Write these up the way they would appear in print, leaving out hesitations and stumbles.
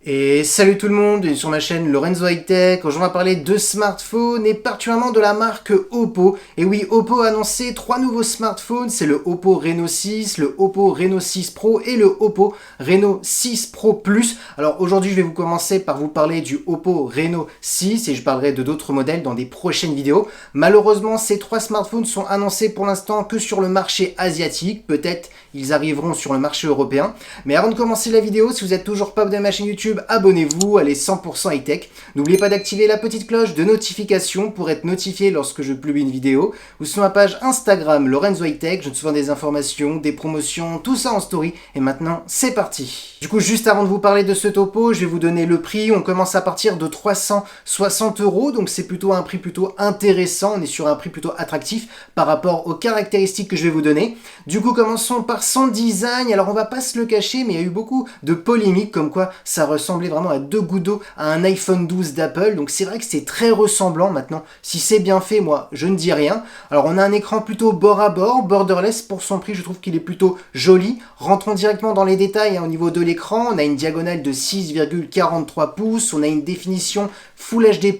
Et salut tout le monde, bienvenue sur ma chaîne Lorenzo High Tech. Aujourd'hui on va parler de smartphones et particulièrement de la marque Oppo. Et oui, Oppo a annoncé 3 nouveaux smartphones, c'est le Oppo Reno 6, le Oppo Reno 6 Pro et le Oppo Reno 6 Pro Plus. Alors aujourd'hui je vais commencer par vous parler du Oppo Reno 6 et je parlerai de d'autres modèles dans des prochaines vidéos. Malheureusement ces 3 smartphones sont annoncés pour l'instant que sur le marché asiatique, peut-être ils arriveront sur le marché européen. Mais avant de commencer la vidéo, si vous n'êtes toujours pas abonné à ma chaîne YouTube, abonnez-vous, allez 100% high-tech. N'oubliez pas d'activer la petite cloche de notification pour être notifié lorsque je publie une vidéo. Ou sur ma page Instagram Lorenzo High Tech, je donne souvent des informations, des promotions, tout ça en story. Et maintenant, c'est parti. Du coup, juste avant de vous parler de ce Oppo, je vais vous donner le prix. On commence à partir de 360 €, donc c'est plutôt un prix plutôt intéressant. On est sur un prix plutôt attractif par rapport aux caractéristiques que je vais vous donner. Du coup, commençons par son design. Alors, on va pas se le cacher, mais il y a eu beaucoup de polémiques comme quoi ça ressemblait vraiment à deux gouttes d'eau à un iPhone 12 d'Apple. Donc, c'est vrai que c'est très ressemblant maintenant. Si c'est bien fait, moi, je ne dis rien. Alors, on a un écran plutôt bord à bord, borderless pour son prix. Je trouve qu'il est plutôt joli. Rentrons directement dans les détails au niveau de l'écran. On a une diagonale de 6,43 pouces. On a une définition Full HD+.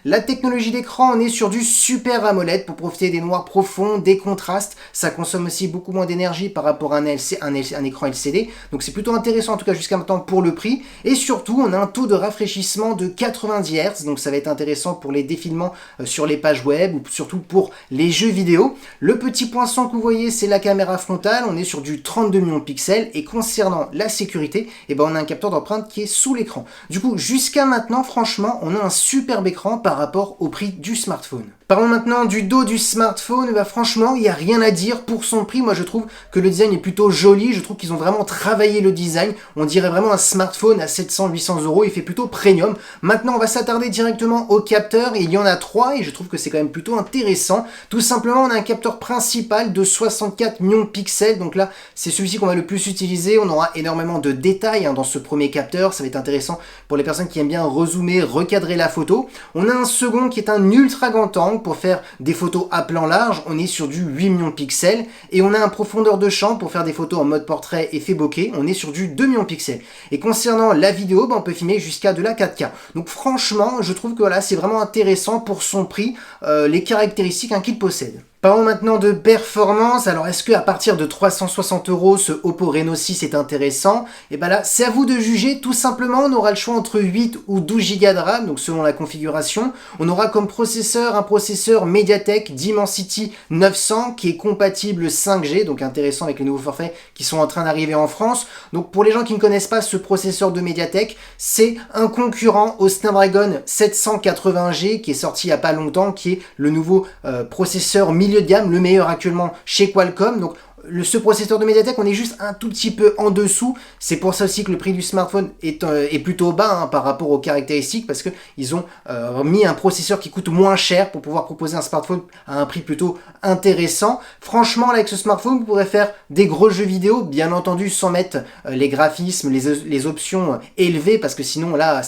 La technologie d'écran, on est sur du Super AMOLED pour profiter des noirs profonds, des contrastes. Ça consomme aussi beaucoup moins d'énergie par rapport à un écran LCD. Donc c'est plutôt intéressant en tout cas jusqu'à maintenant pour le prix. Et surtout, on a un taux de rafraîchissement de 90 Hz. Donc ça va être intéressant pour les défilements sur les pages web ou surtout pour les jeux vidéo. Le petit poinçon que vous voyez, c'est la caméra frontale. On est sur du 32 millions de pixels. Et concernant la sécurité, on a un capteur d'empreinte qui est sous l'écran. Du coup, jusqu'à maintenant, franchement, on a un superbe écran par rapport au prix du smartphone. Parlons maintenant du dos du smartphone. Franchement, il n'y a rien à dire pour son prix. Moi, je trouve que le design est plutôt joli. Je trouve qu'ils ont vraiment travaillé le design. On dirait vraiment un smartphone à 700-800 €. Il fait plutôt premium. Maintenant, on va s'attarder directement au capteur. Et il y en a 3 et je trouve que c'est quand même plutôt intéressant. Tout simplement, on a un capteur principal de 64 millions de pixels. Donc là, c'est celui-ci qu'on va le plus utiliser. On aura énormément de détails dans ce premier capteur. Ça va être intéressant pour les personnes qui aiment bien rezoomer, recadrer la photo. On a un second qui est un ultra grand angle pour faire des photos à plan large. On est sur du 8 millions de pixels et on a un profondeur de champ pour faire des photos en mode portrait effet bokeh. On est sur du 2 millions de pixels. Et concernant la vidéo, on peut filmer jusqu'à de la 4K. Donc franchement, je trouve que voilà, c'est vraiment intéressant pour son prix, les caractéristiques qu'il possède. Parlons maintenant de performance. Alors, est-ce qu'à partir de 360 €, ce Oppo Reno 6 est intéressant? Et là, c'est à vous de juger. Tout simplement, on aura le choix entre 8 ou 12 Go de RAM, donc selon la configuration. On aura comme processeur un processeur MediaTek Dimensity 900 qui est compatible 5G, donc intéressant avec les nouveaux forfaits qui sont en train d'arriver en France. Donc, pour les gens qui ne connaissent pas ce processeur de MediaTek, c'est un concurrent au Snapdragon 780G qui est sorti il n'y a pas longtemps, qui est le nouveau processeur milieu de gamme, le meilleur actuellement chez Qualcomm. Donc ce processeur de MediaTek, on est juste un tout petit peu en dessous. C'est pour ça aussi que le prix du smartphone est plutôt bas par rapport aux caractéristiques, parce qu'ils ont mis un processeur qui coûte moins cher pour pouvoir proposer un smartphone à un prix plutôt intéressant. Franchement, là, avec ce smartphone, vous pourrez faire des gros jeux vidéo, bien entendu sans mettre les graphismes, les options élevées, parce que sinon là,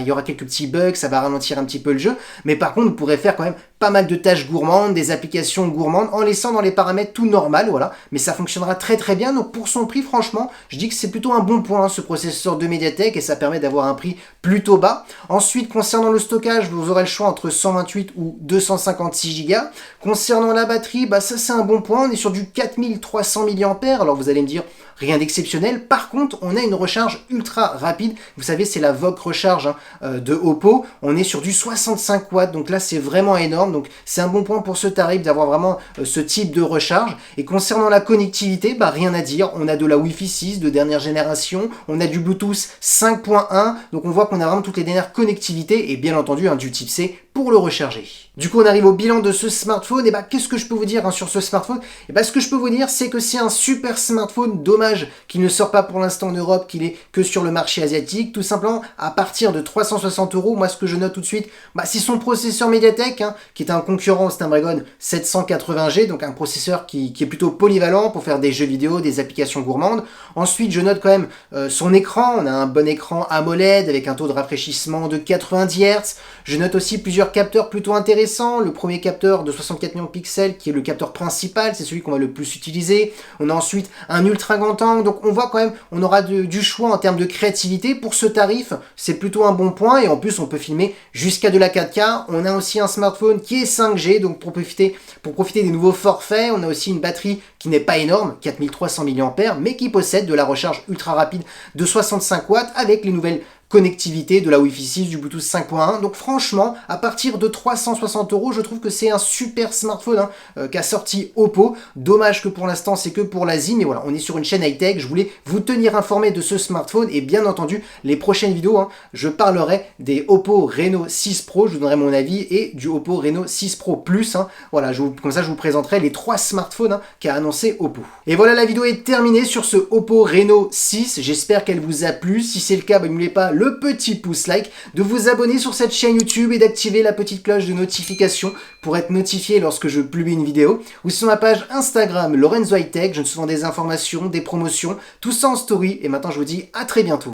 il y aura quelques petits bugs, ça va ralentir un petit peu le jeu. Mais par contre, vous pourrez faire quand même pas mal de tâches gourmandes, des applications gourmandes, en laissant dans les paramètres tout normal, voilà. Mais ça fonctionnera très très bien. Donc pour son prix, franchement, je dis que c'est plutôt un bon point, ce processeur de MediaTek, et ça permet d'avoir un prix plutôt bas. Ensuite, concernant le stockage, vous aurez le choix entre 128 ou 256 Go. Concernant la batterie, ça c'est un bon point. On est sur du 4300 mAh. Alors vous allez me dire, rien d'exceptionnel. Par contre, on a une recharge ultra rapide. Vous savez, c'est la VOOC recharge de Oppo. On est sur du 65 watts. Donc là, c'est vraiment énorme. Donc c'est un bon point pour ce tarif d'avoir vraiment ce type de recharge. Et concernant la connectivité, rien à dire. On a de la Wi-Fi 6 de dernière génération. On a du Bluetooth 5.1. Donc on voit qu'on a vraiment toutes les dernières connectivités et bien entendu du type C pour le recharger. Du coup, on arrive au bilan de ce smartphone. Et qu'est-ce que je peux vous dire sur ce smartphone? Ce que je peux vous dire, c'est que c'est un super smartphone. Dommage qu'il ne sort pas pour l'instant en Europe, qu'il est que sur le marché asiatique. Tout simplement, à partir de 360 €, moi, ce que je note tout de suite, c'est son processeur MediaTek, qui est un concurrent au Snapdragon 780G, donc un processeur qui est plutôt polyvalent pour faire des jeux vidéo, des applications gourmandes. Ensuite, je note quand même son écran. On a un bon écran AMOLED avec un taux de rafraîchissement de 90 Hz. Je note aussi plusieurs plusieurs capteurs plutôt intéressants. Le premier capteur de 64 millions de pixels qui est le capteur principal, c'est celui qu'on va le plus utiliser. On a ensuite un ultra grand angle, donc on voit quand même, on aura du choix en termes de créativité. Pour ce tarif, c'est plutôt un bon point, et en plus on peut filmer jusqu'à de la 4K. On a aussi un smartphone qui est 5G, donc pour profiter des nouveaux forfaits. On a aussi une batterie qui n'est pas énorme, 4300 mAh, mais qui possède de la recharge ultra rapide de 65 watts avec les nouvelles connectivité, de la Wi-Fi 6, du Bluetooth 5.1. Donc franchement, à partir de 360 €, je trouve que c'est un super smartphone qu'a sorti Oppo. Dommage que pour l'instant, c'est que pour l'Asie, mais voilà, on est sur une chaîne high-tech. Je voulais vous tenir informé de ce smartphone, et bien entendu, les prochaines vidéos, je parlerai des Oppo Reno 6 Pro, je vous donnerai mon avis, et du Oppo Reno 6 Pro Plus. Voilà, comme ça, je vous présenterai les 3 smartphones qu'a annoncé Oppo. Et voilà, la vidéo est terminée sur ce Oppo Reno 6. J'espère qu'elle vous a plu. Si c'est le cas, n'oubliez pas le petit pouce like, de vous abonner sur cette chaîne YouTube et d'activer la petite cloche de notification pour être notifié lorsque je publie une vidéo, ou sur ma page Instagram Lorenzo High Tech. Je donne souvent des informations, des promotions, tout ça en story, et maintenant je vous dis à très bientôt.